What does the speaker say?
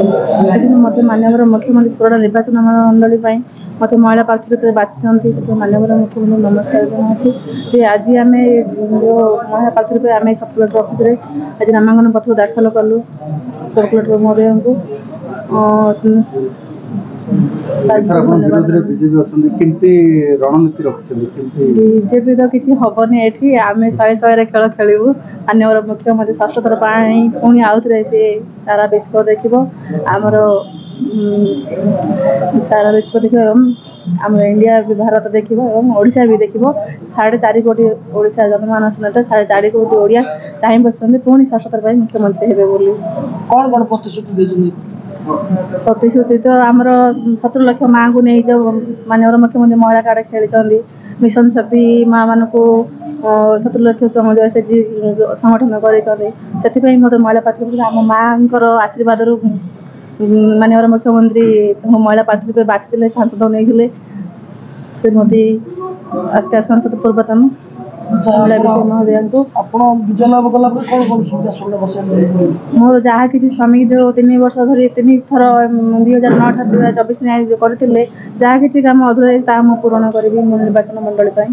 लेकिन मत माननीय मुख्यमंत्री सोरडा निर्वाचन मंडली मत महिला प्रार्थी रूप में बाछी से माननीय मुख्यमंत्री नमस्कार जनाऊँ आज आम जो महिला प्रार्थी रूप आम सब कलेक्टर ऑफिस रे आज नामांकन पत्र दाखल कलु सब कलेक्टर महोदय को बीजेपी तो किसी हेनी ये आम 100 खेल खेलू माननीय मुख्यमंत्री षष्ठ थर पुणी आउ थे सी सारा विश्व देख आमर सारा विश्व देख आम इंडिया भी भारत देख ओडिशा भी देख 4.5 कोटी ओडिशा जनमानस नेता 4.5 कोटी ओडिया चाह बसुँच पुणी षष्ठ थर मुख्यमंत्री हे बोली कौन कौन प्रतिश्रुति प्रतिश्रुति तो आमर 70 लाख माँ को नहीं जो माननीय मुख्यमंत्री महिला कार्ड खेली मिशन शक्ति माँ मान को 70 लाख संगठन कर मत महिला प्रार्थी आम माँ आशीर्वाद माननीय मुख्यमंत्री महिला प्रार्थी रूप बाछी सांसद नहीं श्रीमती आस्था सांसद पूर्वतन महोदय को मोर जहाँ किसी स्वामी जो 3 वर्ष धरी 3 थर 2009 2024 करते जहाँ किसी कम अधूरा पूरण करी निर्वाचन मंडली।